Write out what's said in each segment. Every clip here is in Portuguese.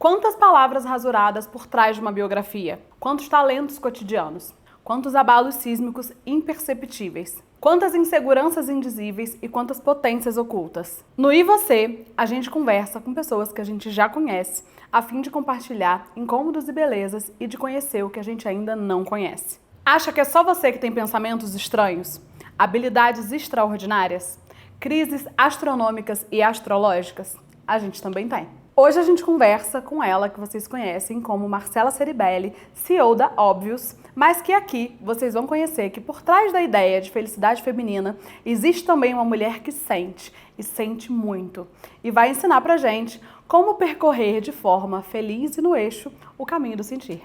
Quantas palavras rasuradas por trás de uma biografia? Quantos talentos cotidianos? Quantos abalos sísmicos imperceptíveis? Quantas inseguranças indizíveis e quantas potências ocultas? No E Você, a gente conversa com pessoas que a gente já conhece, a fim de compartilhar incômodos e belezas e de conhecer o que a gente ainda não conhece. Acha que é só você que tem pensamentos estranhos? Habilidades extraordinárias? Crises astronômicas e astrológicas? A gente também tem. Hoje a gente conversa com ela, que vocês conhecem como Marcela Ceribelli, CEO da Óbvios, mas que aqui vocês vão conhecer que por trás da ideia de felicidade feminina existe também uma mulher que sente, e sente muito, e vai ensinar pra gente como percorrer de forma feliz e no eixo o caminho do sentir.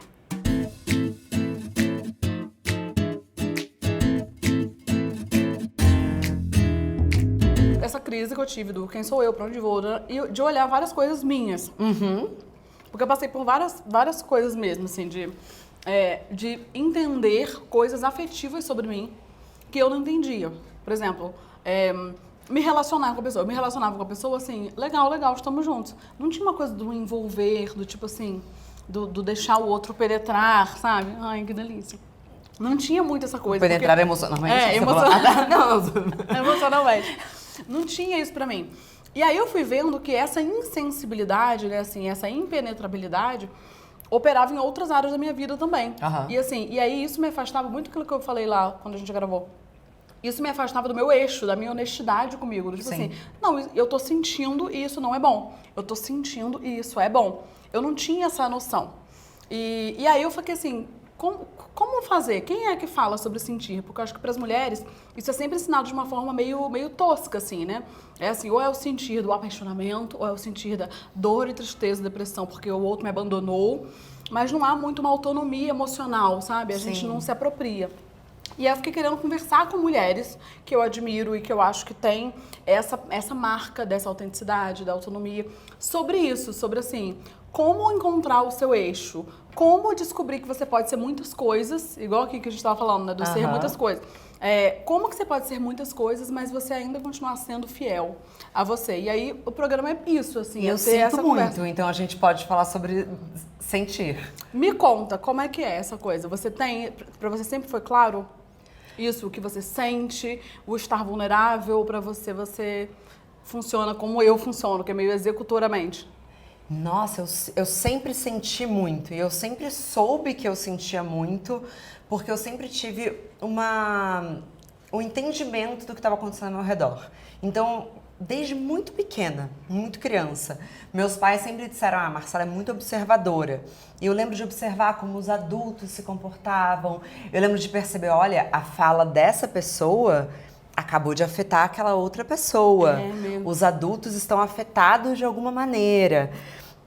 Essa crise que eu tive do quem sou eu, pra onde vou, e de olhar várias coisas minhas. Porque eu passei por várias coisas mesmo, assim, de entender coisas afetivas sobre mim que eu não entendia. Por exemplo, me relacionar com a pessoa. Eu me relacionava com a pessoa assim, legal, estamos juntos. Não tinha uma coisa do envolver, do tipo assim, do deixar o outro penetrar, sabe? Ai, que delícia. Não tinha muito essa coisa. Penetrar emocionalmente? Emocionalmente. Não tinha isso pra mim. E aí eu fui vendo que essa insensibilidade, né, assim, essa impenetrabilidade operava em outras áreas da minha vida também. Uhum. E assim, e aí isso me afastava muito daquilo que eu falei lá quando a gente gravou. Isso me afastava do meu eixo, da minha honestidade comigo. Tipo Sim. assim, não, eu tô sentindo e isso não é bom. Eu tô sentindo e isso é bom. Eu não tinha essa noção. E aí eu fiquei assim, como fazer? Quem é que fala sobre sentir? Porque eu acho que para as mulheres isso é sempre ensinado de uma forma meio tosca, assim, né? É assim, ou é o sentir do apaixonamento, ou é o sentir da dor e tristeza, depressão, porque o outro me abandonou. Mas não há muito uma autonomia emocional, sabe? A gente Sim. não se apropria. E aí eu fiquei querendo conversar com mulheres que eu admiro e que eu acho que tem essa marca dessa autenticidade, da autonomia, sobre isso, sobre assim, como encontrar o seu eixo, como descobrir que você pode ser muitas coisas, igual aqui que a gente estava falando, né, do ser muitas coisas. Como que você pode ser muitas coisas, mas você ainda continuar sendo fiel a você. E aí o programa é isso, assim, E eu ter essa sinto conversa. muito, então a gente pode falar sobre sentir. Me conta, como é que é essa coisa? Você tem, pra você sempre foi claro isso, o que você sente, o estar vulnerável, pra você funciona como eu funciono, que é meio executoramente. Nossa, eu sempre senti muito e eu sempre soube que eu sentia muito porque eu sempre tive um entendimento do que estava acontecendo ao meu redor. Então, desde muito pequena, muito criança, meus pais sempre disseram, Marcela é muito observadora. E eu lembro de observar como os adultos se comportavam, eu lembro de perceber, olha, a fala dessa pessoa acabou de afetar aquela outra pessoa. Os adultos estão afetados de alguma maneira.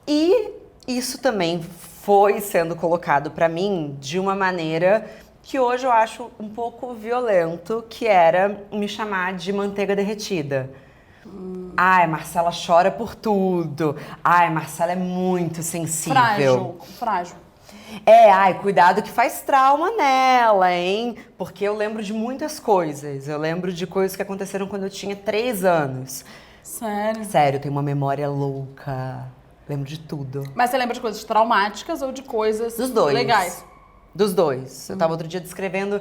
E isso também foi sendo colocado para mim de uma maneira que hoje eu acho um pouco violento, que era me chamar de manteiga derretida. Ai, Marcela chora por tudo. Ai, Marcela é muito sensível. Frágil. Cuidado que faz trauma nela, hein? Porque eu lembro de muitas coisas. Eu lembro de coisas que aconteceram quando eu tinha 3 anos. Sério? Sério, eu tenho uma memória louca. Lembro de tudo. Mas você lembra de coisas traumáticas ou de coisas Dos dois. legais? Dos dois. Eu tava outro dia descrevendo.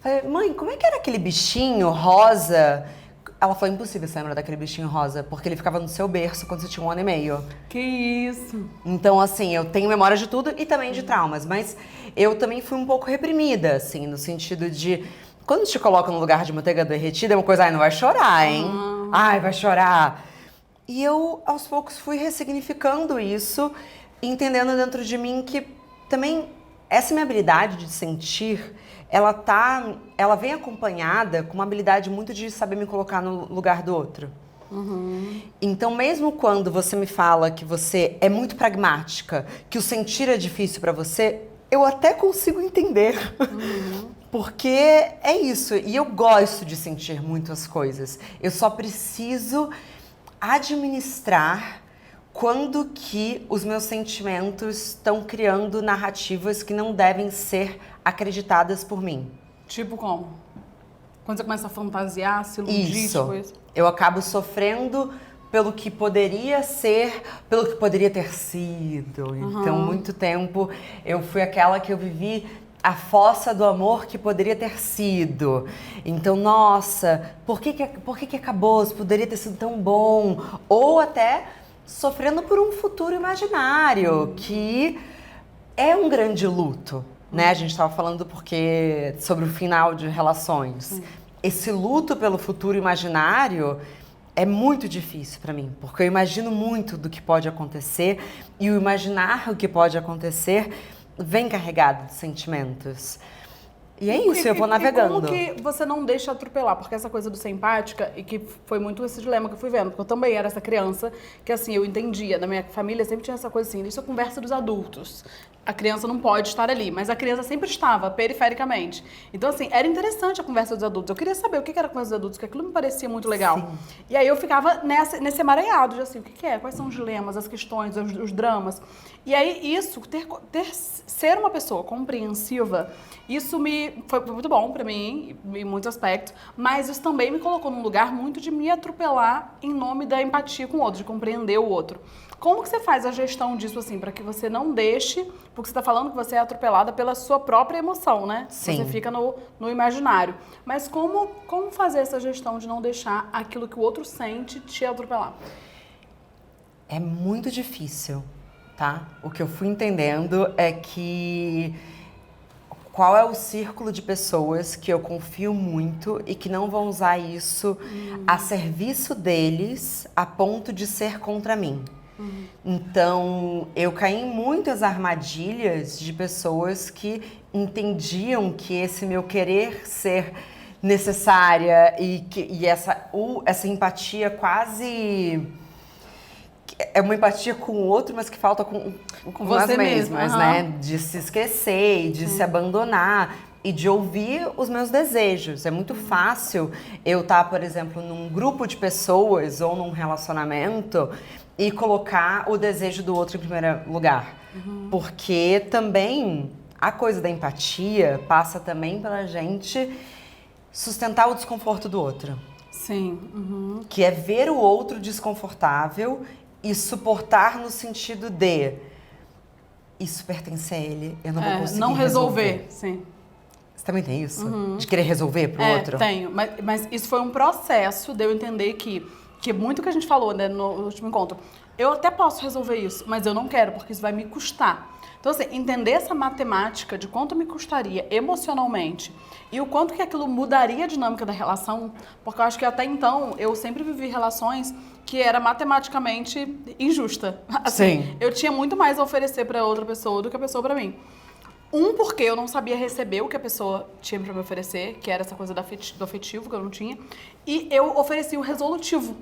Falei, mãe, como é que era aquele bichinho rosa? Ela falou, impossível você lembrar daquele bichinho rosa, porque ele ficava no seu berço quando você tinha 1 ano e meio. Que isso? Então, assim, eu tenho memória de tudo e também de traumas, mas eu também fui um pouco reprimida, assim, no sentido de... Quando te colocam no lugar de manteiga derretida, é uma coisa, não vai chorar, hein? Ai, vai chorar. E eu, aos poucos, fui ressignificando isso, entendendo dentro de mim que também essa minha habilidade de sentir, ela vem acompanhada com uma habilidade muito de saber me colocar no lugar do outro. Então, mesmo quando você me fala que você é muito pragmática, que o sentir é difícil pra você, eu até consigo entender. Porque é isso. E eu gosto de sentir muitas coisas. Eu só preciso administrar quando que os meus sentimentos estão criando narrativas que não devem ser acreditadas por mim. Tipo como? Quando você começa a fantasiar, se iludir, Isso. tipo isso. Eu acabo sofrendo pelo que poderia ser, pelo que poderia ter sido. Então, muito tempo eu fui aquela que eu vivi a fossa do amor que poderia ter sido. Então, nossa, por que acabou? Isso poderia ter sido tão bom. Ou até sofrendo por um futuro imaginário, que é um grande luto, né? A gente estava falando sobre o final de relações. Esse luto pelo futuro imaginário é muito difícil para mim, porque eu imagino muito do que pode acontecer e o imaginar o que pode acontecer vem carregado de sentimentos. E é isso, eu vou navegando. E como que você não deixa atropelar? Porque essa coisa do ser empática, e que foi muito esse dilema que eu fui vendo, porque eu também era essa criança que, assim, eu entendia, da minha família sempre tinha essa coisa assim, isso é conversa dos adultos. A criança não pode estar ali, mas a criança sempre estava, perifericamente. Então, assim, era interessante a conversa dos adultos. Eu queria saber o que era a conversa dos adultos, porque aquilo me parecia muito legal. Sim. E aí eu ficava nesse emaranhado de, assim, o que é? Quais são os dilemas, as questões, os dramas? E aí isso, ser uma pessoa compreensiva, isso foi muito bom pra mim, em muitos aspectos, mas isso também me colocou num lugar muito de me atropelar em nome da empatia com o outro, de compreender o outro. Como que você faz a gestão disso, assim, para que você não deixe, porque você está falando que você é atropelada pela sua própria emoção, né? Sim. Você fica no imaginário. Mas como fazer essa gestão de não deixar aquilo que o outro sente te atropelar? É muito difícil, tá? O que eu fui entendendo é que qual é o círculo de pessoas que eu confio muito e que não vão usar isso a serviço deles a ponto de ser contra mim. Então, eu caí em muitas armadilhas de pessoas que entendiam que esse meu querer ser necessária e essa empatia quase... É uma empatia com o outro, mas que falta com nós mesmas, né? De se esquecer e de se abandonar e de ouvir os meus desejos. É muito fácil eu estar, por exemplo, num grupo de pessoas ou num relacionamento e colocar o desejo do outro em primeiro lugar. Porque também a coisa da empatia passa também pela gente sustentar o desconforto do outro. Sim. Que é ver o outro desconfortável e suportar no sentido de isso pertence a ele, eu não vou conseguir não resolver. Sim. Você também tem isso? De querer resolver pro outro? Tenho, mas isso foi um processo de eu entender que muito que a gente falou, né, no último encontro, eu até posso resolver isso, mas eu não quero, porque isso vai me custar. Então, assim, entender essa matemática de quanto me custaria emocionalmente e o quanto que aquilo mudaria a dinâmica da relação, porque eu acho que até então eu sempre vivi relações que era matematicamente injusta. Assim, sim. Eu tinha muito mais a oferecer para outra pessoa do que a pessoa para mim. Porque eu não sabia receber o que a pessoa tinha para me oferecer, que era essa coisa do afetivo que eu não tinha, e eu oferecia o resolutivo.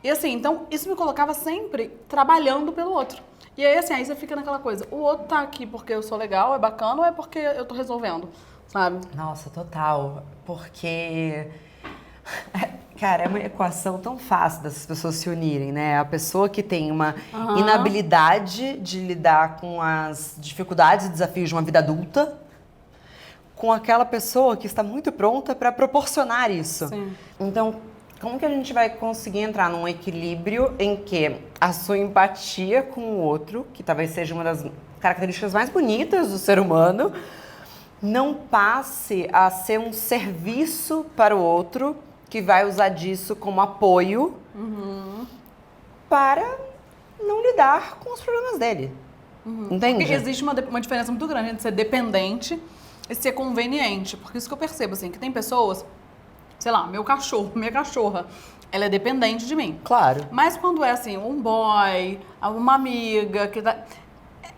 E assim, então isso me colocava sempre trabalhando pelo outro. E aí assim, aí você fica naquela coisa, o outro tá aqui porque eu sou legal, é bacana, ou é porque eu tô resolvendo, sabe? Nossa, total. Porque, cara, é uma equação tão fácil dessas pessoas se unirem, né? A pessoa que tem uma inabilidade de lidar com as dificuldades e desafios de uma vida adulta, com aquela pessoa que está muito pronta para proporcionar isso. Sim. Então, como que a gente vai conseguir entrar num equilíbrio em que a sua empatia com o outro, que talvez seja uma das características mais bonitas do ser humano, não passe a ser um serviço para o outro, que vai usar disso como apoio para não lidar com os problemas dele. Entende? Porque existe uma diferença muito grande entre ser dependente e ser conveniente. Porque isso que eu percebo, assim, que tem pessoas... Sei lá, meu cachorro, minha cachorra, ela é dependente de mim. Claro. Mas quando é assim, um boy, uma amiga,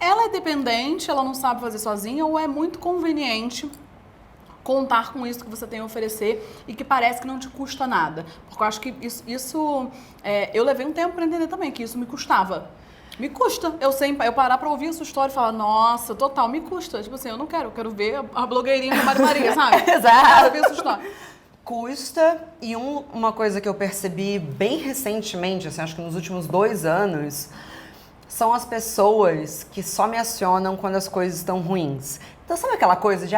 ela é dependente, ela não sabe fazer sozinha, ou é muito conveniente contar com isso que você tem a oferecer e que parece que não te custa nada. Porque eu acho que eu levei um tempo para entender também que isso me custava. Me custa. Eu parar pra ouvir a sua história e falar, nossa, total, me custa. Tipo assim, eu quero ver a blogueirinha da Mari Maria, sabe? Exato. Eu quero ouvir a sua história. Custa, e uma coisa que eu percebi bem recentemente, assim, acho que nos últimos 2 anos, são as pessoas que só me acionam quando as coisas estão ruins. Então, sabe aquela coisa de,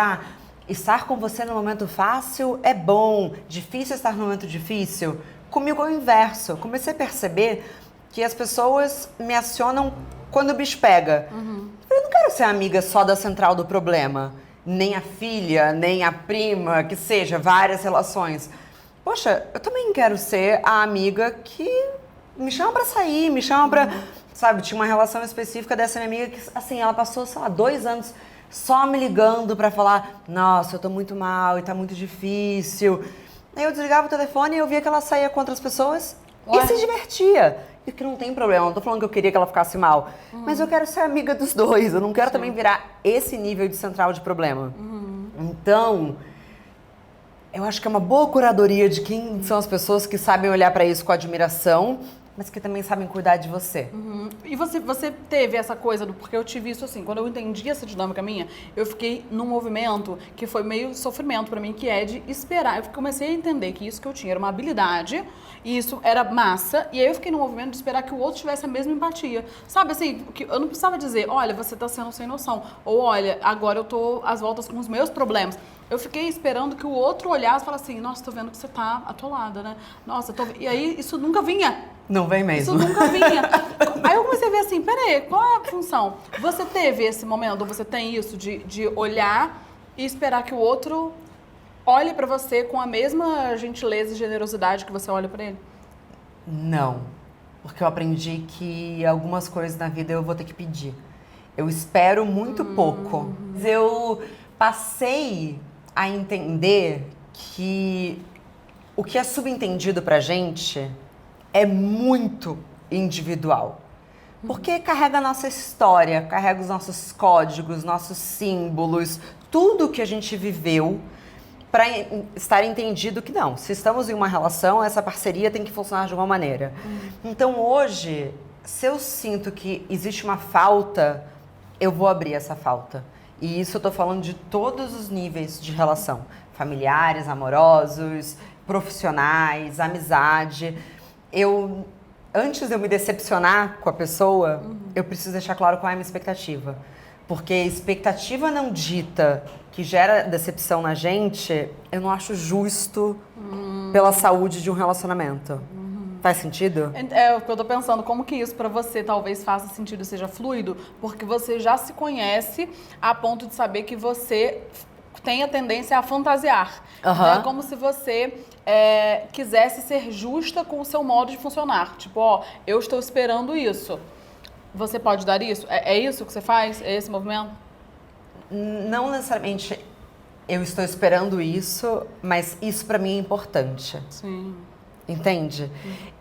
estar com você no momento fácil é bom, difícil estar no momento difícil? Comigo é o inverso. Eu comecei a perceber que as pessoas me acionam quando o bicho pega. Eu não quero ser amiga só da central do problema. Nem a filha, nem a prima, que seja, várias relações. Poxa, eu também quero ser a amiga que me chama pra sair, me chama pra... Sabe, tinha uma relação específica dessa minha amiga que, assim, ela passou, sei lá, 2 anos só me ligando pra falar: nossa, eu tô muito mal e tá muito difícil. Aí eu desligava o telefone e eu via que ela saía com outras pessoas e se divertia. E que não tem problema, não tô falando que eu queria que ela ficasse mal. Mas eu quero ser amiga dos dois, eu não quero também virar esse nível de central de problema. Então... eu acho que é uma boa curadoria de quem são as pessoas que sabem olhar pra isso com admiração, mas que também sabem cuidar de você. E você teve essa coisa porque eu tive isso assim, quando eu entendi essa dinâmica minha, eu fiquei num movimento que foi meio sofrimento pra mim, que é de esperar. Eu comecei a entender que isso que eu tinha era uma habilidade, e isso era massa, e aí eu fiquei num movimento de esperar que o outro tivesse a mesma empatia. Sabe assim, que eu não precisava dizer: olha, você tá sendo sem noção, ou olha, agora eu tô às voltas com os meus problemas. Eu fiquei esperando que o outro olhasse e falasse assim: nossa, tô vendo que você tá atolada, né? Nossa, E aí isso nunca vinha. Não vem mesmo. Isso nunca vinha. Aí eu comecei a ver assim: peraí, qual é a função? Você teve esse momento, ou você tem isso de olhar e esperar que o outro olhe pra você com a mesma gentileza e generosidade que você olha pra ele? Não. Porque eu aprendi que algumas coisas na vida eu vou ter que pedir. Eu espero muito pouco. Eu passei a entender que o que é subentendido pra gente é muito individual. Porque carrega a nossa história, carrega os nossos códigos, nossos símbolos, tudo que a gente viveu para estar entendido que não, se estamos em uma relação, essa parceria tem que funcionar de uma maneira. Então hoje, se eu sinto que existe uma falta, eu vou abrir essa falta. E isso eu tô falando de todos os níveis de relação. Familiares, amorosos, profissionais, amizade. Antes de eu me decepcionar com a pessoa, eu preciso deixar claro qual é a minha expectativa. Porque expectativa não dita, que gera decepção na gente, eu não acho justo pela saúde de um relacionamento. Faz sentido? É o que eu tô pensando, como que isso pra você talvez faça sentido e seja fluido, porque você já se conhece a ponto de saber que você tem a tendência a fantasiar. É como se você quisesse ser justa com o seu modo de funcionar. Tipo, ó, eu estou esperando isso. Você pode dar isso? É isso que você faz? É esse movimento? Não necessariamente eu estou esperando isso, mas isso pra mim é importante. Sim. Entende?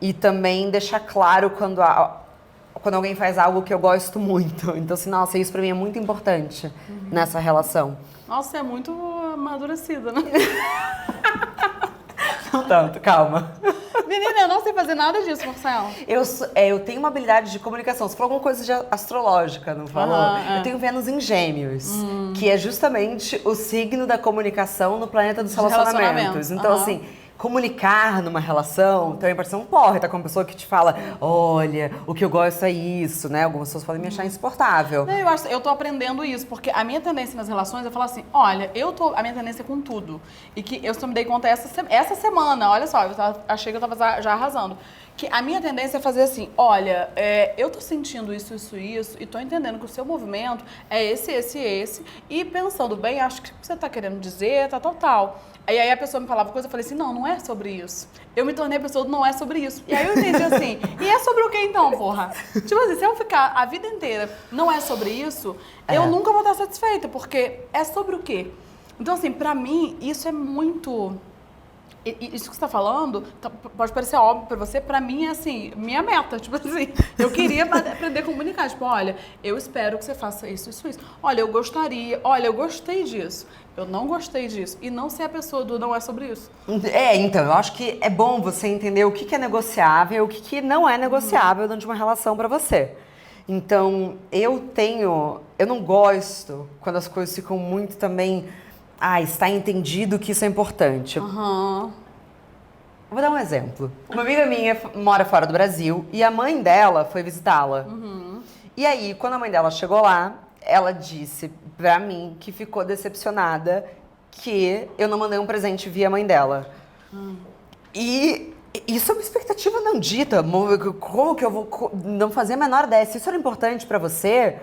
E também deixar claro quando alguém faz algo que eu gosto muito. Então, assim, nossa, isso pra mim é muito importante nessa relação. Nossa, você é muito amadurecida, né? Não tanto, calma. Menina, eu não sei fazer nada disso, Marcelo. Eu tenho uma habilidade de comunicação. Você falou alguma coisa de astrológica, não falou? Eu tenho Vênus em Gêmeos, que é justamente o signo da comunicação no planeta dos relacionamentos. Então, assim, comunicar numa relação também pode ser um porre, tá com uma pessoa que te fala: olha, o que eu gosto é isso, né? Algumas pessoas podem me achar insuportável. Não, eu tô aprendendo isso, porque a minha tendência nas relações é falar assim: olha, a minha tendência é com tudo. E que eu só me dei conta essa semana, olha só, achei que eu tava já arrasando. Que a minha tendência é fazer assim: olha, eu tô sentindo isso, e tô entendendo que o seu movimento é esse, e pensando bem, acho que o que você tá querendo dizer, tal. Aí a pessoa me falava coisa, eu falei assim: não é sobre isso. Eu me tornei a pessoa do não é sobre isso. E aí eu entendi assim: e é sobre o que então, porra? Tipo assim, se eu ficar a vida inteira não é sobre isso, eu nunca vou estar satisfeita, porque é sobre o quê? Então assim, pra mim, isso é muito... Isso que você tá falando, pode parecer óbvio pra você, pra mim é assim, minha meta, tipo assim, eu queria aprender a comunicar, tipo, olha, eu espero que você faça isso. Olha, eu gostei disso, eu não gostei disso, e não ser a pessoa do não é sobre isso. Então, eu acho que é bom você entender o que é negociável e o que não é negociável dentro de uma relação pra você. Então, eu não gosto quando as coisas ficam muito também... está entendido que isso é importante. Vou dar um exemplo. Uma amiga minha mora fora do Brasil e a mãe dela foi visitá-la. E aí, quando a mãe dela chegou lá, ela disse pra mim que ficou decepcionada que eu não mandei um presente via mãe dela. E Isso é uma expectativa não dita. Como que eu vou não fazer a menor ideia? Se isso era importante pra você,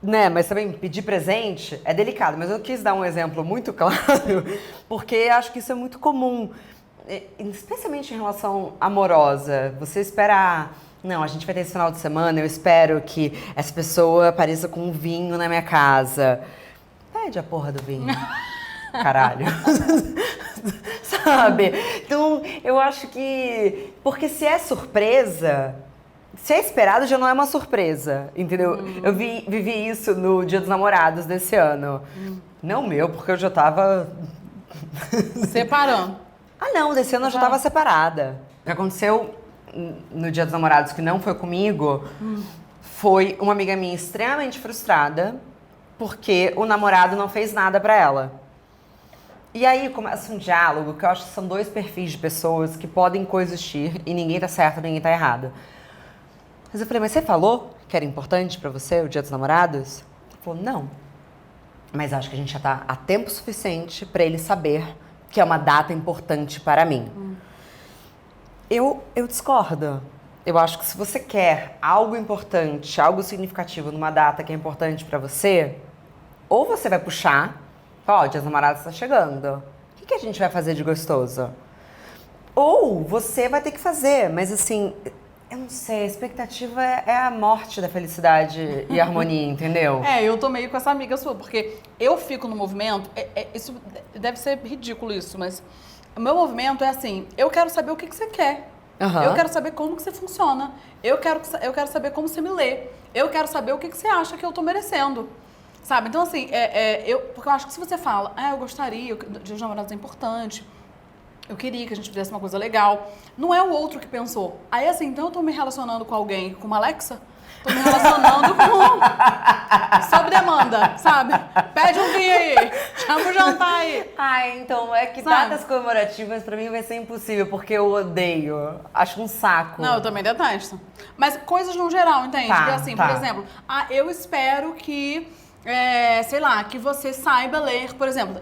né? Mas também pedir presente é delicado. Mas eu quis dar um exemplo muito claro, porque acho que isso é muito comum, especialmente em relação amorosa. Você esperar, não, a gente vai ter esse final de semana, eu espero que essa pessoa apareça com um vinho na minha casa. Pede a porra do vinho. Caralho. Sabe? Então, eu acho que... Porque se é surpresa, se é esperado, já não é uma surpresa, entendeu? Eu vivi isso no Dia dos Namorados desse ano. Não meu, porque eu já tava... Separando. Ah, não, desse ano eu já tava separada. O que aconteceu no Dia dos Namorados, que não foi comigo, foi uma amiga minha extremamente frustrada, porque o namorado não fez nada pra ela. E aí começa um diálogo que eu acho que são dois perfis de pessoas que podem coexistir e ninguém tá certo, ninguém tá errado. Mas eu falei, mas você falou que era importante pra você o Dia dos Namorados? Ele falou, não. Mas acho que a gente já tá há tempo suficiente pra ele saber que é uma data importante para mim. Eu discordo. Eu acho que se você quer algo importante, algo significativo numa data que é importante pra você, ou você vai puxar, ó, o Dia dos Namorados tá chegando. O que a gente vai fazer de gostoso? Ou você vai ter que fazer, mas assim, eu não sei, a expectativa é a morte da felicidade e harmonia, entendeu? Eu tô meio com essa amiga sua, porque eu fico no movimento, isso deve ser ridículo isso, mas o meu movimento é assim, eu quero saber o que você quer. Eu quero saber como que você funciona. Eu quero saber como você me lê. Eu quero saber o que você acha que eu tô merecendo. Sabe? Então, assim, porque eu acho que se você fala, eu gostaria, o Dia dos Namorados é importante, eu queria que a gente fizesse uma coisa legal, não é o outro que pensou. Aí, assim, então eu tô me relacionando com alguém, com uma Alexa, tô me relacionando com... sob demanda, sabe? Pede um vinho aí, chama o jantar aí. Ai, então, é que Sabe? datas comemorativas pra mim vai ser impossível, porque eu odeio. Acho um saco. Não, eu também detesto. Mas coisas no geral, entende? Tá, Porque, assim, tá. por exemplo, eu espero que... sei lá, que você saiba ler, por exemplo,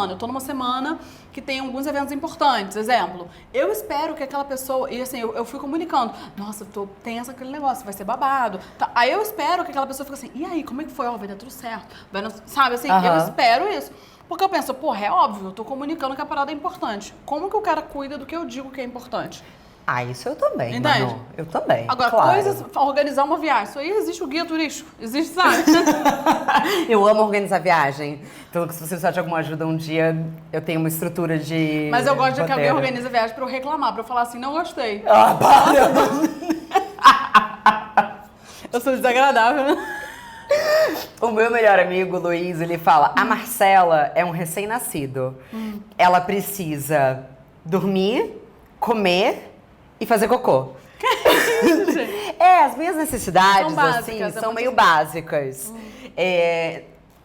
eu tô numa semana que tem alguns eventos importantes, exemplo. Eu espero que aquela pessoa, e assim, eu fui comunicando, nossa, tem aquele negócio, vai ser babado. Tá, aí eu espero que aquela pessoa fique assim, e aí, como é que foi? Vai dar tudo certo. Sabe, assim, eu espero isso. Porque eu penso, porra, é óbvio, eu tô comunicando que a parada é importante. Como que o cara cuida do que eu digo que é importante? Ah, isso eu também, Entende? Manu. Eu também, Agora, claro. coisas, organizar uma viagem, isso aí existe o guia turístico, existe, sabe? Eu amo organizar viagem. Então, se você precisar de alguma ajuda um dia, eu tenho uma estrutura de Mas eu gosto de que alguém roteiro. organize a viagem pra eu reclamar, pra eu falar assim, não gostei. Ah, para! Eu sou desagradável, né? O meu melhor amigo, Luiz, ele fala, a Marcela é um recém-nascido. Ela precisa dormir, comer e fazer cocô. As minhas necessidades, São básicas, assim, é são muito meio básicas.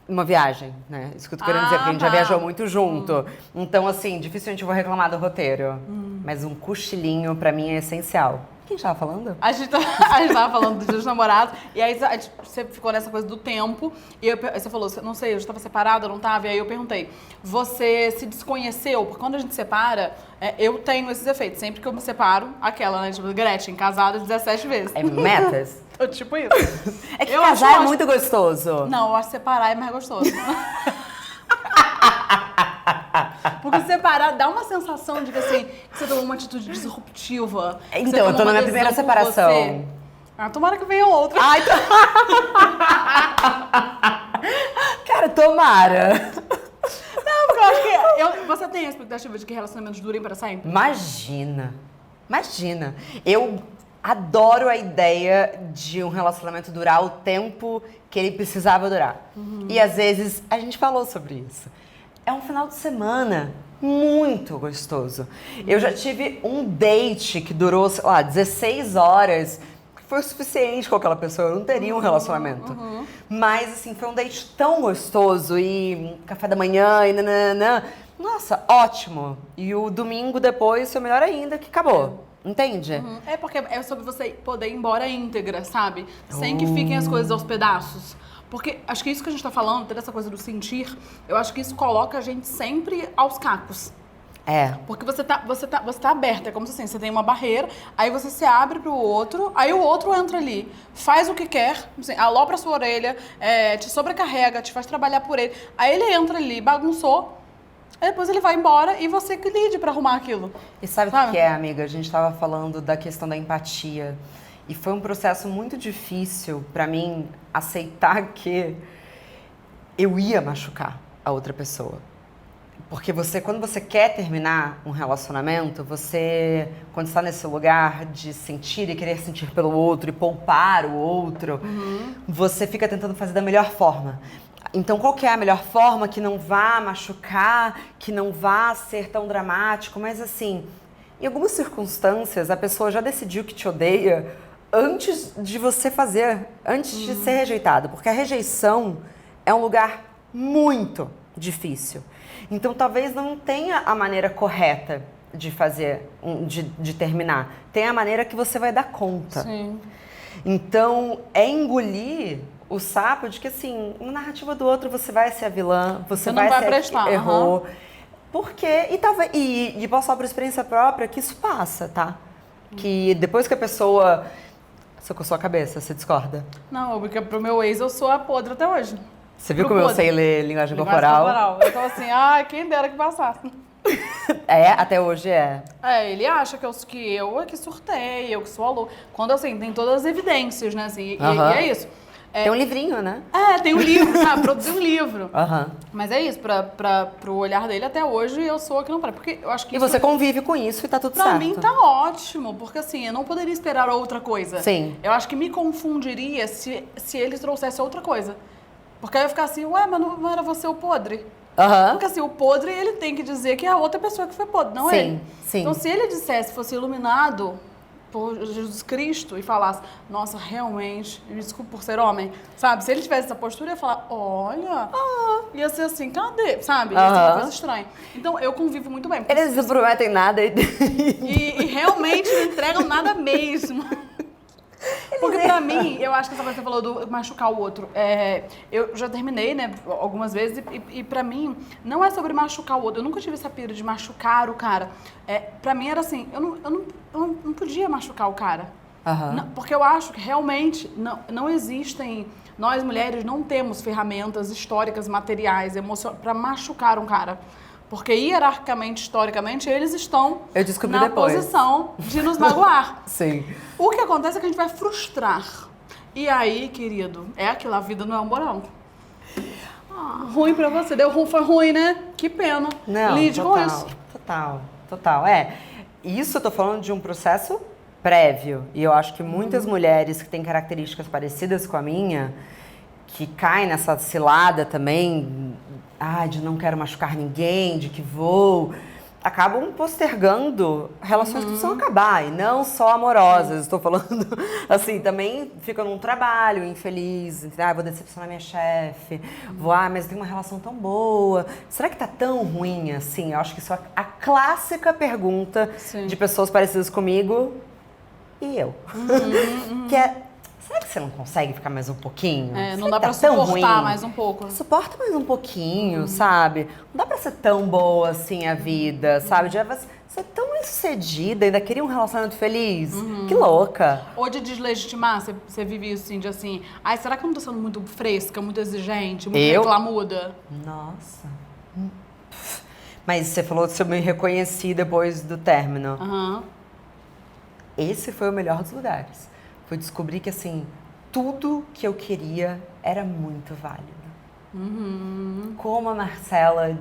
Uma viagem, né? Isso que eu tô querendo dizer, porque a gente já tá. viajou muito junto. Então, assim, dificilmente eu vou reclamar do roteiro. Mas um cochilinho, pra mim, é essencial. Quem tava falando? A gente tava falando dos Dia dos Namorados, e aí você ficou nessa coisa do tempo, e aí você falou, não sei, eu já tava separada, eu não tava, e aí eu perguntei, você se desconheceu? Porque quando a gente separa, eu tenho esses efeitos. Sempre que eu me separo, aquela, né, tipo, Gretchen, casada 17 vezes. É metas? Tipo isso. É que Eu casar acho é muito gostoso. Não, eu acho que separar é mais gostoso. Porque separar dá uma sensação de que, assim, que você tomou uma atitude disruptiva. que Então, você eu tomou tô na uma minha primeira decisão por separação. você. Tomara que venha outra. Ai, Cara, tomara. Não, porque eu acho que... você tem a expectativa de que relacionamentos durem para sempre? Imagina. Eu adoro a ideia de um relacionamento durar o tempo que ele precisava durar. E às vezes, a gente falou sobre isso. É um final de semana muito gostoso. Eu já tive um date que durou, sei lá, 16 horas, que foi o suficiente com aquela pessoa. Eu não teria um relacionamento. Mas, assim, foi um date tão gostoso e café da manhã e nananã. Nossa, ótimo. E o domingo depois foi melhor ainda, que acabou. Entende? É porque é sobre você poder ir embora íntegra, sabe? Sem que fiquem as coisas aos pedaços. Porque acho que isso que a gente tá falando, toda essa coisa do sentir, eu acho que isso coloca a gente sempre aos cacos. É. Porque você tá aberta, é como se assim, você tem uma barreira, aí você se abre pro outro, aí o outro entra ali, faz o que quer, assim, alopra a sua orelha, te sobrecarrega, te faz trabalhar por ele. Aí ele entra ali, bagunçou, aí depois ele vai embora e você que lide pra arrumar aquilo. E sabe o que é, amiga? A gente tava falando da questão da empatia. E foi um processo muito difícil pra mim aceitar que eu ia machucar a outra pessoa. Porque quando você quer terminar um relacionamento, quando está nesse lugar de sentir e querer sentir pelo outro e poupar o outro, você fica tentando fazer da melhor forma. Então, qual que é a melhor forma que não vá machucar, que não vá ser tão dramático? Mas assim, em algumas circunstâncias, a pessoa já decidiu que te odeia antes de você fazer, antes de ser rejeitado. Porque a rejeição é um lugar muito difícil. Então, talvez não tenha a maneira correta de fazer, de terminar. Tem a maneira que você vai dar conta. Sim. Então, é engolir o sapo de que, assim, na narrativa do outro você vai ser a vilã, você não vai ser prestar, a que errou. Porque, e posso falar por experiência própria que isso passa, tá? Que depois que a pessoa... Você coçou a cabeça, você discorda? Não, porque pro meu ex eu sou a podre até hoje. Você viu como eu sei ler linguagem corporal? Eu tô assim, quem dera que passasse. Até hoje é. Ele acha que eu é que surtei, eu que sou a louca. Quando, assim, tem todas as evidências, né, assim, e é isso. Tem um livrinho, né? Tem um livro, sabe? Produzir um livro. Aham. Mas é isso, pro olhar dele até hoje, eu sou a que não para. Porque eu acho que E você convive com isso e tá tudo certo. Pra mim tá ótimo, porque assim, eu não poderia esperar outra coisa. Sim. Eu acho que me confundiria se ele trouxesse outra coisa. Porque aí eu ia ficar assim, mas não era você o podre? Porque assim, o podre, ele tem que dizer que é a outra pessoa que foi podre, não ele. Sim. Então, se ele dissesse, fosse iluminado por Jesus Cristo e falasse, nossa, realmente, me desculpe por ser homem, sabe? Se ele tivesse essa postura, eu ia falar, olha, ia ser assim, cadê? Sabe? Ia ser uma coisa estranha. Então, eu convivo muito bem. Eles não prometem nada. E realmente não entregam nada mesmo. Porque pra mim, eu acho que essa coisa que você falou do machucar o outro, eu já terminei, né, algumas vezes, e pra mim, não é sobre machucar o outro. Eu nunca tive essa pira de machucar o cara. Pra mim era assim, eu não podia machucar o cara. Não, porque eu acho que realmente não existem, nós mulheres não temos ferramentas históricas, materiais, emocionais, pra machucar um cara. Porque hierarquicamente, historicamente, eles estão na posição de nos magoar. Sim. O que acontece é que a gente vai frustrar. E aí, querido, é aquilo, a vida não é um morão. Ruim pra você. Deu ruim, foi ruim, né? Que pena. Não, lide com isso. Total. Isso eu tô falando de um processo prévio. E eu acho que muitas mulheres que têm características parecidas com a minha, que caem nessa cilada também, de não quero machucar ninguém, de que acabam postergando relações que precisam acabar, e não só amorosas. Estou falando, assim, também ficam num trabalho infeliz, vou decepcionar minha chefe, mas tem uma relação tão boa. Será que tá tão ruim assim? Eu acho que isso é a clássica pergunta de pessoas parecidas comigo e eu. Que é, será que você não consegue ficar mais um pouquinho? Não dá pra suportar mais um pouco. Suporta mais um pouquinho, sabe? Não dá pra ser tão boa assim a vida, sabe? Já você é tão bem-sucedida, ainda queria um relacionamento feliz. Que louca. Ou de deslegitimar, você vive isso assim, de assim, será que eu não tô sendo muito fresca, muito exigente, muito reclamuda? Nossa. Mas você falou que você me reconheci depois do término. Esse foi o melhor dos lugares. Foi descobrir que, assim, tudo que eu queria era muito válido. Como a Marcela,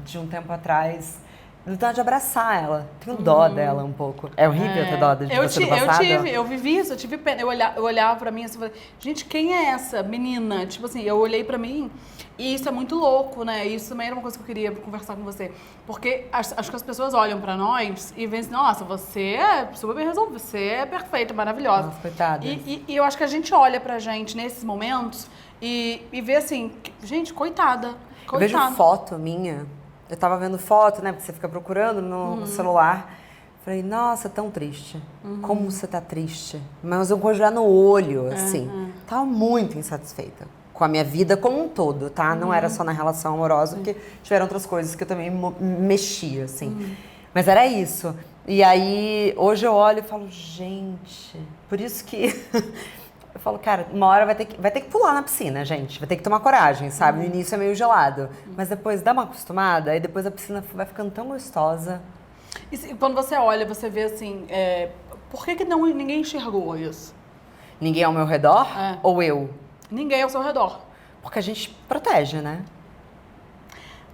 de um tempo atrás, vontade de abraçar ela. Tenho dó dela um pouco. É horrível ter dó de você do passado? Eu vivi isso, eu tive pena. Eu olhava pra mim assim, falei, gente, quem é essa menina? Tipo assim, eu olhei pra mim e isso é muito louco, né? Isso também era uma coisa que eu queria conversar com você. Porque acho que as pessoas olham pra nós e veem assim, nossa, você é super bem resolvida, você é perfeita, maravilhosa. Nossa, coitada. E eu acho que a gente olha pra gente nesses momentos e vê assim, gente, coitada. Eu vejo foto minha. Eu tava vendo foto, né? Porque você fica procurando no celular. Falei, nossa, tão triste. Como você tá triste. Mas eu vou olhar no olho, assim. Tava muito insatisfeita. com a minha vida como um todo, tá? Não era só na relação amorosa, porque tiveram outras coisas que eu também mexia, assim. Mas era isso. E aí, hoje eu olho e falo, gente, por isso que... Eu falo, cara, uma hora vai ter que pular na piscina, gente. Vai ter que tomar coragem, sabe? No início é meio gelado. Mas depois dá uma acostumada, aí depois a piscina vai ficando tão gostosa. E quando você olha, você vê assim, por que ninguém enxergou isso? Ninguém ao meu redor? Ou eu? Ninguém ao seu redor. Porque a gente protege, né?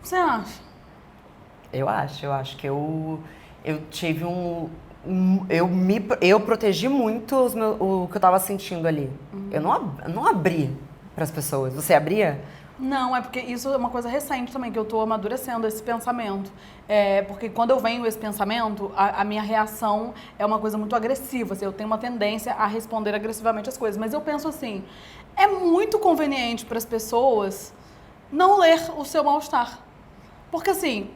Você acha? Eu acho que eu tive eu protegi muito o que eu tava sentindo ali. Eu não abri pras pessoas. Você abria? Não, é porque isso é uma coisa recente também, que eu tô amadurecendo esse pensamento. Porque quando eu venho esse pensamento, a minha reação é uma coisa muito agressiva. Assim, eu tenho uma tendência a responder agressivamente as coisas. Mas eu penso assim, é muito conveniente para as pessoas não ler o seu mal-estar. Porque assim...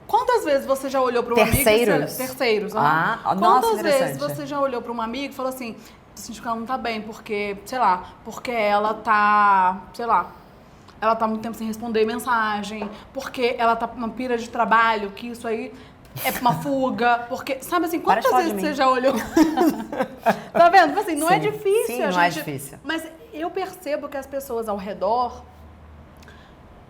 Quantas vezes você já olhou para um amigo... Terceiros. Quantas vezes você já olhou para um amigo e falou assim, tô sentindo que ela não tá bem, porque, sei lá, porque ela tá, sei lá, ela tá muito tempo sem responder mensagem, porque ela tá numa pira de trabalho, que isso aí é uma fuga, porque, sabe assim, quantas vezes você já olhou... Tá vendo? Tipo assim, não é difícil. Sim, não é difícil. Mas eu percebo que as pessoas ao redor,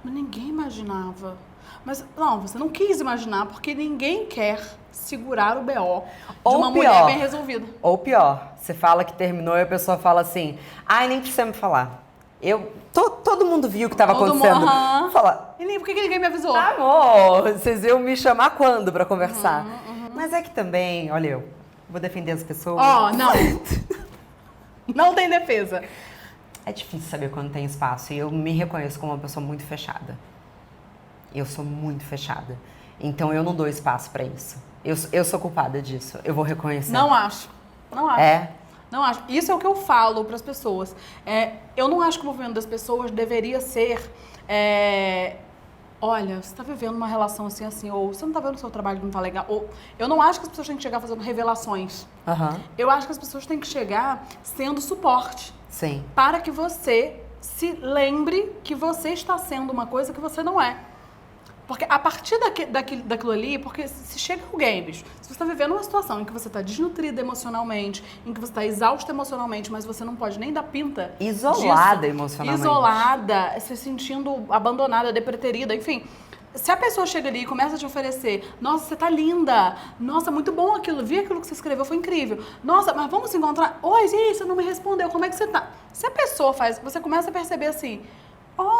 ninguém imaginava. Mas, não, você não quis imaginar, porque ninguém quer segurar o BO de uma mulher bem resolvida. Ou pior, você fala que terminou e a pessoa fala assim, ai, nem precisa me falar. Todo mundo viu o que estava acontecendo. Fala, e nem por que ninguém me avisou? Amor, vocês iam me chamar quando pra conversar? Mas é que também, olha, eu vou defender as pessoas. Não. Não tem defesa. É difícil saber quando tem espaço e eu me reconheço como uma pessoa muito fechada. Eu sou muito fechada. Então eu não dou espaço pra isso. Eu sou culpada disso. Eu vou reconhecer. Não acho. Não acho. Isso é o que eu falo pras pessoas. Eu não acho que o movimento das pessoas deveria ser... olha, você tá vivendo uma relação assim, ou você não tá vendo o seu trabalho que não tá legal. Ou, eu não acho que as pessoas têm que chegar fazendo revelações. Eu acho que as pessoas têm que chegar sendo suporte. Sim. Para que você se lembre que você está sendo uma coisa que você não é. Porque a partir daquilo ali, porque se chega alguém, bicho, se você está vivendo uma situação em que você está desnutrida emocionalmente, em que você está exausta emocionalmente, mas você não pode nem dar pinta isolada disso, emocionalmente. Isolada, se sentindo abandonada, depreterida, enfim. Se a pessoa chega ali e começa a te oferecer, nossa, você tá linda, nossa, muito bom aquilo, vi aquilo que você escreveu, foi incrível, nossa, mas vamos se encontrar, oi, você não me respondeu, como é que você tá? Se a pessoa faz, você começa a perceber assim,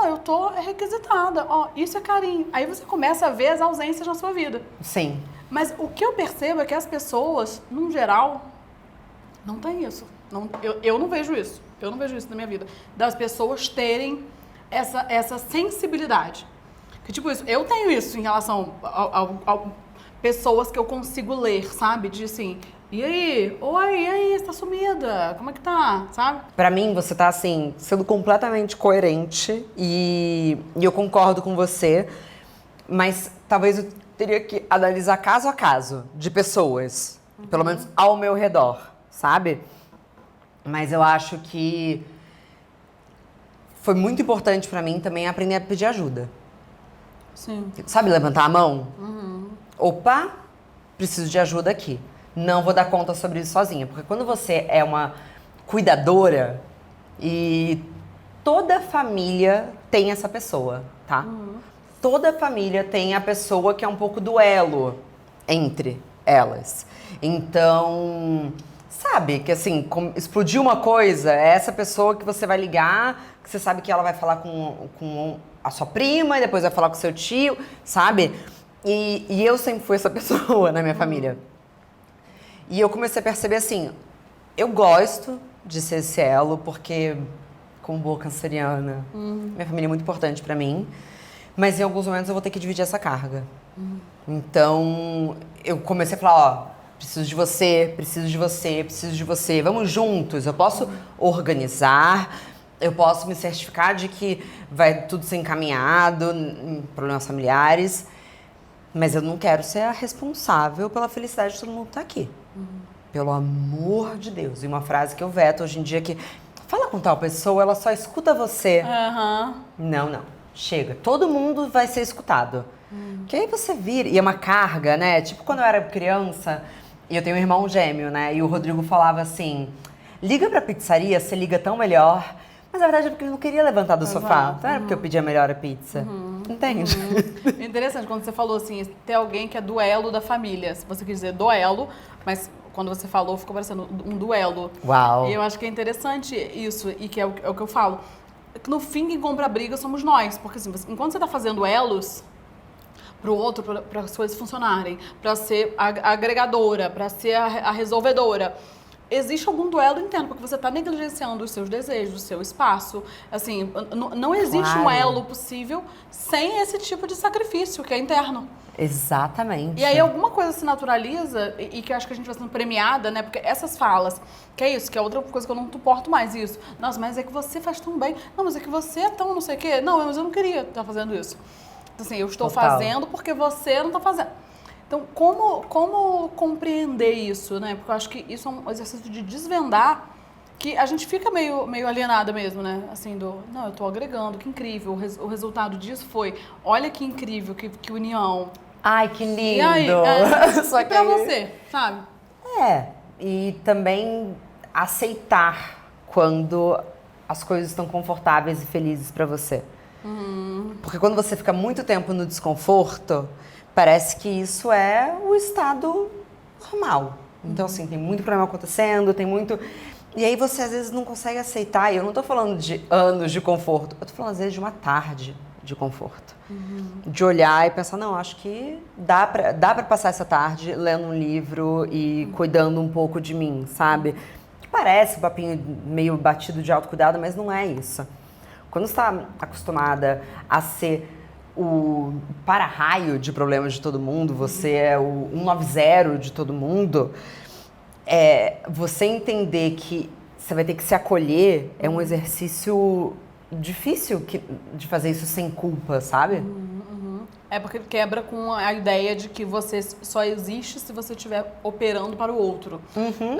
eu tô requisitada, isso é carinho. Aí você começa a ver as ausências na sua vida. Sim. Mas o que eu percebo é que as pessoas, no geral, não tem isso. Eu não vejo isso. Eu não vejo isso na minha vida. Das pessoas terem essa sensibilidade. Que tipo isso, eu tenho isso em relação a pessoas que eu consigo ler, sabe? De assim, e aí? Oi, e aí? Você tá sumida? Como é que tá? Sabe? Pra mim, você tá, assim, sendo completamente coerente e eu concordo com você, mas talvez eu teria que analisar caso a caso de pessoas, pelo menos ao meu redor, sabe? Mas eu acho que foi muito importante pra mim também aprender a pedir ajuda. Sim. Sabe levantar a mão? Opa, preciso de ajuda aqui. Não vou dar conta sobre isso sozinha. Porque quando você é uma cuidadora e toda família tem essa pessoa, tá? Toda família tem a pessoa que é um pouco do elo entre elas. Então, sabe que assim, explodiu uma coisa, é essa pessoa que você vai ligar, que você sabe que ela vai falar com a sua prima e depois vai falar com o seu tio, sabe? E eu sempre fui essa pessoa na minha família. E eu comecei a perceber assim, eu gosto de ser esse elo, porque, como boa canceriana, minha família é muito importante pra mim, mas em alguns momentos eu vou ter que dividir essa carga. Então, eu comecei a falar, preciso de você, preciso de você, preciso de você, vamos juntos, eu posso organizar, eu posso me certificar de que vai tudo ser encaminhado em problemas familiares, mas eu não quero ser a responsável pela felicidade de todo mundo que tá aqui. Pelo amor de Deus. E uma frase que eu veto hoje em dia que fala com tal pessoa, ela só escuta você. Aham. Não. Chega. Todo mundo vai ser escutado. Que aí você vira. E é uma carga, né? Tipo quando eu era criança, e eu tenho um irmão gêmeo, né? E o Rodrigo falava assim, liga pra pizzaria, você liga tão melhor. Mas na verdade é porque ele não queria levantar do sofá. Não era porque eu pedia melhor a pizza. Entende? É interessante quando você falou assim, ter alguém que é duelo da família. Se você quis dizer duelo, mas quando você falou, ficou parecendo um duelo. Uau. E eu acho que é interessante isso, e que é o que eu falo. No fim, quem compra a briga somos nós. Porque assim, enquanto você tá fazendo elos pro outro, para as coisas funcionarem, para ser a agregadora, para ser a resolvedora, existe algum duelo interno, porque você está negligenciando os seus desejos, o seu espaço. Assim, não existe um elo possível sem esse tipo de sacrifício, que é interno. Exatamente. E aí alguma coisa se naturaliza e que eu acho que a gente vai sendo premiada, né? Porque essas falas, que é isso, que é outra coisa que eu não suporto mais isso. Nossa, mas é que você faz tão bem. Não, mas é que você é tão não sei o quê. Não, mas eu não queria estar fazendo isso. Então, assim, eu estou fazendo porque você não está fazendo. Então, como compreender isso, né? Porque eu acho que isso é um exercício de desvendar que a gente fica meio alienada mesmo, né? Assim, não, eu tô agregando, que incrível. O resultado disso foi, olha que incrível, que união. Ai, que lindo! E aí, só que pra você, sabe? E também aceitar quando as coisas estão confortáveis e felizes pra você. Porque quando você fica muito tempo no desconforto, parece que isso é o estado normal. Então, assim, tem muito problema acontecendo, tem muito... E aí você, às vezes, não consegue aceitar. E eu não tô falando de anos de conforto. Eu tô falando, às vezes, de uma tarde de conforto. De olhar e pensar, não, acho que dá pra passar essa tarde lendo um livro e cuidando um pouco de mim, sabe? Que parece um papinho meio batido de autocuidado, mas não é isso. Quando você tá acostumada a ser o para-raio de problemas de todo mundo, você é o 190 de todo mundo, você entender que você vai ter que se acolher é um exercício difícil de fazer isso sem culpa, sabe? É porque quebra com a ideia de que você só existe se você estiver operando para o outro.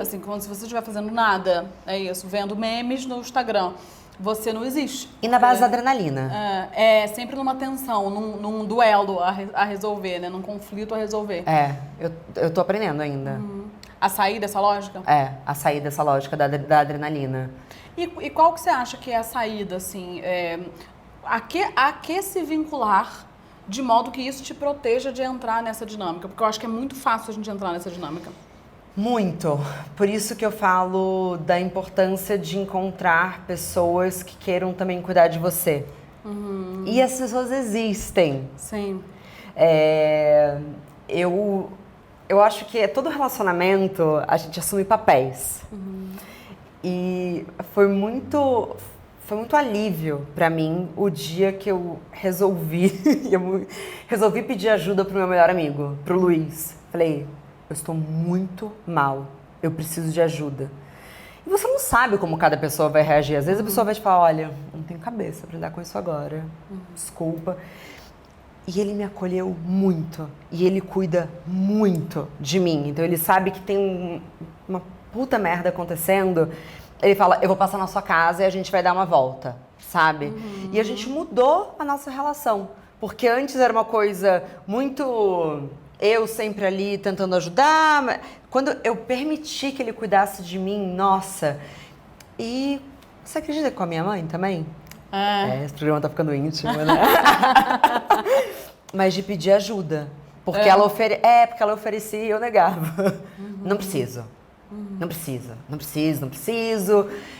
Assim, como se você estiver fazendo nada, é isso, vendo memes no Instagram. Você não existe. E na base da adrenalina. É sempre numa tensão, num duelo a resolver, né? Num conflito a resolver. Eu tô aprendendo ainda. A sair dessa lógica? A sair dessa lógica da adrenalina. E qual que você acha que é a saída, assim? A que se vincular de modo que isso te proteja de entrar nessa dinâmica? Porque eu acho que é muito fácil a gente entrar nessa dinâmica. Muito. Por isso que eu falo da importância de encontrar pessoas que queiram também cuidar de você. E as pessoas existem. Sim. Eu acho que todo relacionamento a gente assume papéis. E foi muito alívio pra mim o dia que eu resolvi pedir ajuda pro meu melhor amigo, pro Luiz. Falei, eu estou muito mal, eu preciso de ajuda. E você não sabe como cada pessoa vai reagir. Às vezes a pessoa vai te falar, olha, não tenho cabeça pra lidar com isso agora, desculpa. E ele me acolheu muito, e ele cuida muito de mim. Então ele sabe que tem uma puta merda acontecendo. Ele fala, eu vou passar na sua casa e a gente vai dar uma volta, sabe? E a gente mudou a nossa relação. Porque antes era uma coisa muito... Eu sempre ali tentando ajudar, mas quando eu permiti que ele cuidasse de mim, nossa. E você acredita que com a minha mãe também? Esse programa tá ficando íntimo, né? Mas de pedir ajuda. Porque ela oferecia e eu negava. Não preciso. Não preciso.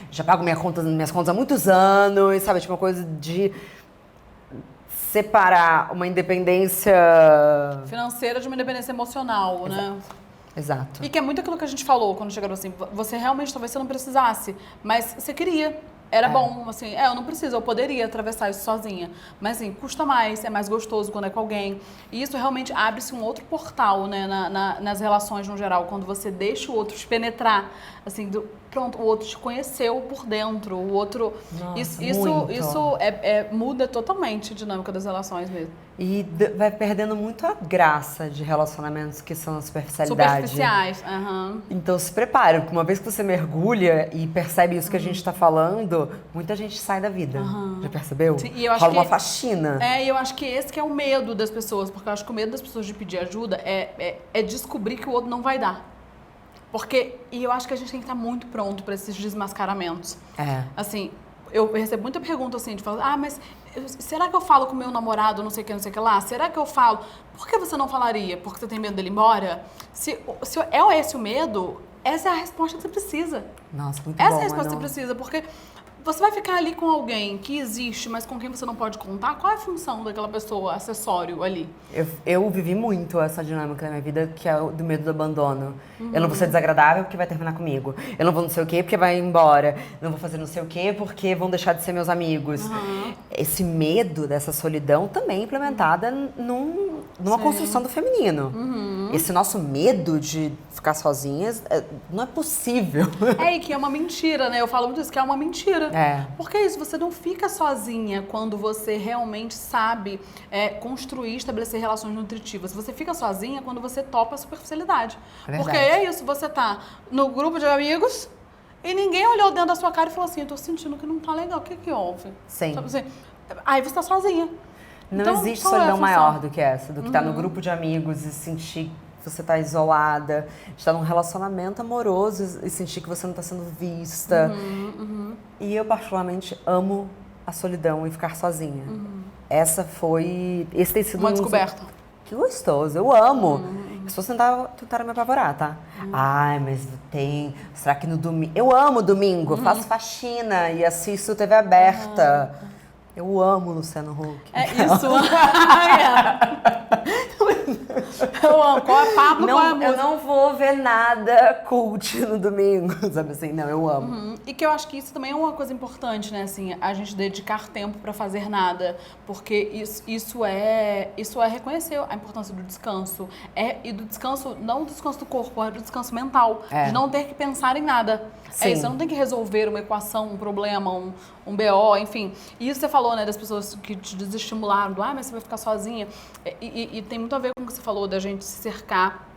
Já pago minhas contas há muitos anos, sabe? Tipo uma coisa de... separar uma independência... financeira de uma independência emocional, né? Exato. E que é muito aquilo que a gente falou quando chegaram assim, você realmente talvez você não precisasse, mas você queria. Era bom, assim, eu não preciso, eu poderia atravessar isso sozinha. Mas assim, custa mais, é mais gostoso quando é com alguém. E isso realmente abre-se um outro portal, né, nas relações no geral, quando você deixa o outro te penetrar, assim, pronto, o outro te conheceu por dentro, o outro... Nossa, isso muda totalmente a dinâmica das relações mesmo. E vai perdendo muito a graça de relacionamentos que são a superficialidade. Superficiais, aham. Então se prepare, porque uma vez que você mergulha e percebe isso que a gente tá falando, muita gente sai da vida. Já percebeu? Sim, e eu acho Rola uma que- faxina. E eu acho que esse que é o medo das pessoas, porque eu acho que o medo das pessoas de pedir ajuda é descobrir que o outro não vai dar. E eu acho que a gente tem que estar muito pronto para esses desmascaramentos. Assim, eu recebo muita pergunta assim, de falar, mas será que eu falo com o meu namorado, não sei o que lá? Será que eu falo? Por que você não falaria? Porque você tem medo dele ir embora? Se é esse o medo, essa é a resposta que você precisa. Nossa, muito Essa bom, é a resposta que Manu. você precisa, porque você vai ficar ali com alguém que existe, mas com quem você não pode contar. Qual é a função daquela pessoa, acessório ali? Eu vivi muito essa dinâmica na minha vida, que é o do medo do abandono. Eu não vou ser desagradável porque vai terminar comigo. Eu não vou não sei o quê porque vai embora. Eu não vou fazer não sei o quê porque vão deixar de ser meus amigos. Esse medo dessa solidão também é implementada numa construção do feminino. Esse nosso medo de ficar sozinhas não é possível. E que é uma mentira, né? Eu falo muito isso, que é uma mentira. Porque é isso, você não fica sozinha quando você realmente sabe construir, estabelecer relações nutritivas. Você fica sozinha quando você topa a superficialidade. Porque é isso, você tá no grupo de amigos e ninguém olhou dentro da sua cara e falou assim, eu tô sentindo que não tá legal, o que que houve? Sim. Sabe assim? Aí você tá sozinha. Não Então, existe qual é a solidão função? maior do que essa, do que estar no grupo de amigos e sentir que você está isolada, estar num relacionamento amoroso e sentir que você não está sendo vista. E eu particularmente amo a solidão e ficar sozinha. Esse tem sido Uma descoberta. Que gostoso, eu amo. As pessoas tentaram me apavorar, tá? Ai, mas será que no domingo... Eu amo domingo, eu faço faxina e assisto TV aberta. Eu amo Luciano Huck. Isso. Eu amo. Qual é o papo, qual é a música? Eu não vou ver nada cult no domingo, sabe assim? Não, eu amo. E que eu acho que isso também é uma coisa importante, né? Assim, a gente dedicar tempo pra fazer nada, porque isso é reconhecer a importância do descanso. E do descanso, não do descanso do corpo, é do descanso mental. De não ter que pensar em nada. Sim. Você não tem que resolver uma equação, um problema, um BO, enfim. E isso você falou, né, das pessoas que te desestimularam, mas você vai ficar sozinha. E tem muito a ver com o que você falou, da gente se cercar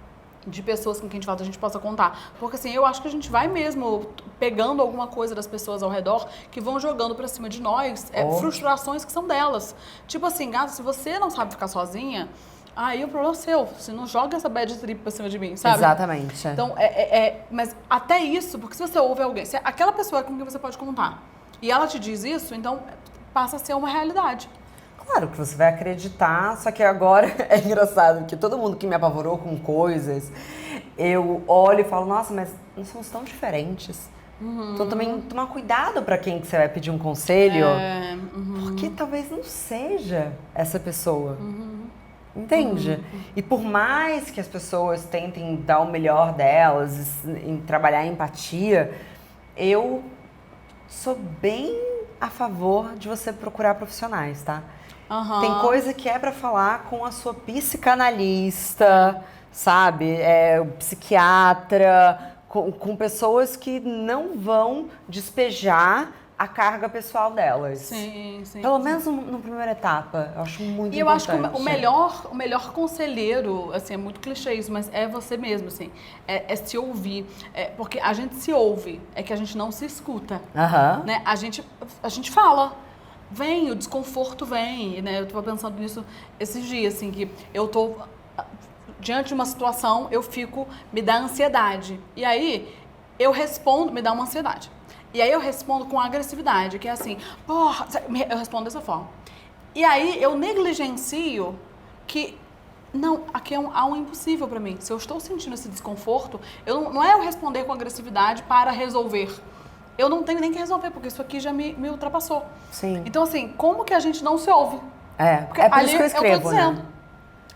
de pessoas com quem de fato a gente possa contar. Porque assim, eu acho que a gente vai mesmo pegando alguma coisa das pessoas ao redor que vão jogando pra cima de nós frustrações que são delas. Tipo assim, gato, se você não sabe ficar sozinha, aí o problema é seu. Você não joga essa bad trip pra cima de mim, sabe? Exatamente. Então, mas até isso, porque se você ouve alguém, se aquela pessoa é com quem você pode contar, e ela te diz isso, então passa a ser uma realidade. Claro que você vai acreditar, só que agora é engraçado, porque todo mundo que me apavorou com coisas, eu olho e falo, nossa, mas nós somos tão diferentes. Então também tomar cuidado pra quem que você vai pedir um conselho, porque talvez não seja essa pessoa. Entende? E por mais que as pessoas tentem dar o melhor delas, em trabalhar a empatia, eu sou bem a favor de você procurar profissionais, tá? Tem coisa que é pra falar com a sua psicanalista, sabe? Psiquiatra, com pessoas que não vão despejar a carga pessoal delas. Sim. Pelo menos na primeira etapa. Eu acho muito importante. E eu acho que o melhor conselheiro, assim, é muito clichê isso, mas é você mesmo, assim. É se ouvir. Porque a gente se ouve, é que a gente não se escuta. Né? A gente fala. O desconforto vem, né? Eu tava pensando nisso esses dias, assim, que eu tô diante de uma situação, me dá ansiedade. E aí, eu respondo, me dá uma ansiedade. E aí eu respondo com agressividade, que é assim, porra, eu respondo dessa forma. E aí eu negligencio que, não, aqui há um impossível pra mim. Se eu estou sentindo esse desconforto, não é eu responder com agressividade para resolver. Eu não tenho nem que resolver, porque isso aqui já me ultrapassou. Sim. Então assim, como que a gente não se ouve? Porque por isso que eu escrevo, eu tô dizendo. né?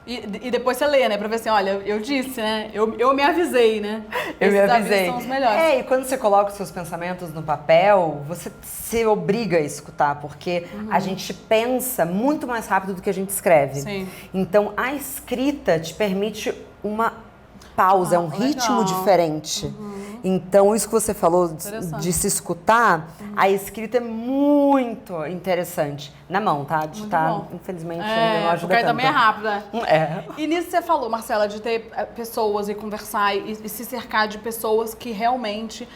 E depois você lê, né? Pra ver assim, olha, eu disse, né? Eu me avisei, né? Eu me avisei. São os melhores. E quando você coloca os seus pensamentos no papel, você se obriga a escutar, porque a gente pensa muito mais rápido do que a gente escreve. Sim. Então, a escrita te permite uma pausa, é um ritmo legal. diferente. Então, isso que você falou de se escutar, a escrita é muito interessante. Na mão, tá? Digitar, infelizmente, ainda não ajuda porque aí tanto. também é rápida. É. E nisso você falou, Marcela, de ter pessoas e conversar e se cercar de pessoas que realmente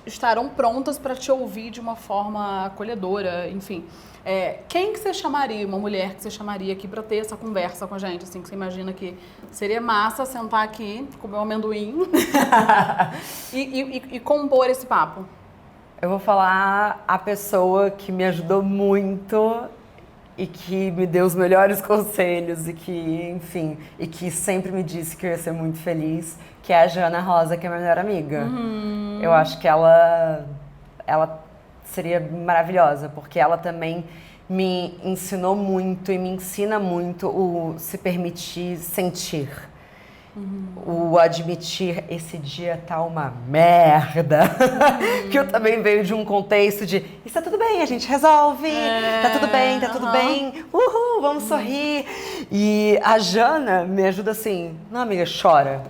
estarão prontas para te ouvir de uma forma acolhedora, enfim. Quem que você chamaria, uma mulher que você chamaria aqui para ter essa conversa com a gente, assim, que você imagina que seria massa sentar aqui, comer um amendoim e compor esse papo? Eu vou falar a pessoa que me ajudou muito e que me deu os melhores conselhos e que, enfim, e que sempre me disse que eu ia ser muito feliz, que é a Jana Rosa, que é minha melhor amiga. Eu acho que ela seria maravilhosa, porque ela também me ensinou muito e me ensina muito o se permitir sentir. O admitir, esse dia tá uma merda. Que eu também venho de um contexto de isso tá tudo bem, a gente resolve, tá tudo bem, uhul, vamos sorrir. E a Jana me ajuda assim, não, amiga, chora.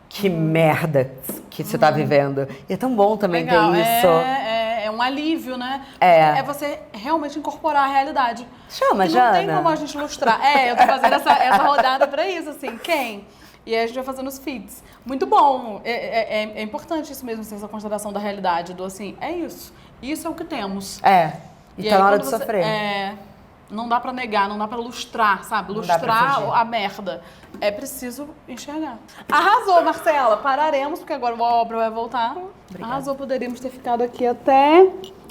Que merda que você tá vivendo. E é tão bom também ter isso. É um alívio, né? É. É você realmente incorporar a realidade. Chama, e Jana. não tem como a gente ilustrar. Eu tô fazendo essa rodada pra isso, assim. Quem? E aí a gente vai fazendo os feeds. Muito bom. É importante isso mesmo, essa consideração da realidade, do assim, é isso. Isso é o que temos. E tá na hora de sofrer. Não dá pra negar, não dá pra lustrar, sabe? Lustrar a merda. É preciso enxergar. Arrasou, Marcela. Pararemos, porque agora a obra vai voltar. Obrigada. Arrasou, poderíamos ter ficado aqui até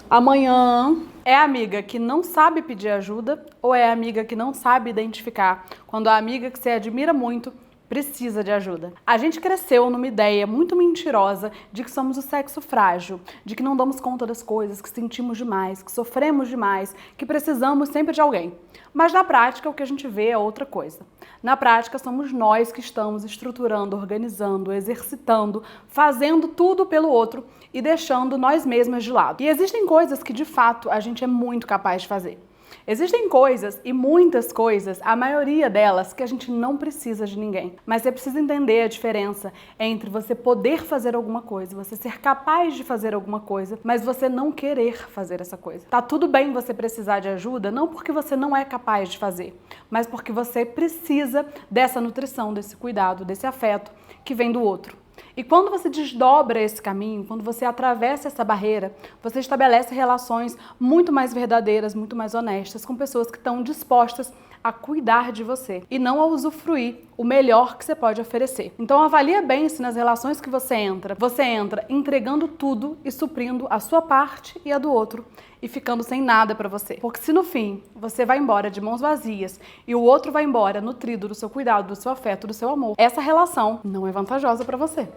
amanhã. É a amiga que não sabe pedir ajuda ou é a amiga que não sabe identificar quando a amiga que você admira muito precisa de ajuda? A gente cresceu numa ideia muito mentirosa de que somos o sexo frágil, de que não damos conta das coisas, que sentimos demais, que sofremos demais, que precisamos sempre de alguém. Mas na prática o que a gente vê é outra coisa. Na prática somos nós que estamos estruturando, organizando, exercitando, fazendo tudo pelo outro e deixando nós mesmas de lado. E existem coisas que de fato a gente é muito capaz de fazer. Existem coisas, e muitas coisas, a maioria delas, que a gente não precisa de ninguém. Mas você precisa entender a diferença entre você poder fazer alguma coisa, você ser capaz de fazer alguma coisa, mas você não querer fazer essa coisa. Tá tudo bem você precisar de ajuda, não porque você não é capaz de fazer, mas porque você precisa dessa nutrição, desse cuidado, desse afeto que vem do outro. E quando você desdobra esse caminho, quando você atravessa essa barreira, você estabelece relações muito mais verdadeiras, muito mais honestas, com pessoas que estão dispostas a cuidar de você e não a usufruir o melhor que você pode oferecer. Então avalia bem se nas relações que você entra entregando tudo e suprindo a sua parte e a do outro e ficando sem nada pra você. Porque se no fim você vai embora de mãos vazias e o outro vai embora nutrido do seu cuidado, do seu afeto, do seu amor, essa relação não é vantajosa pra você.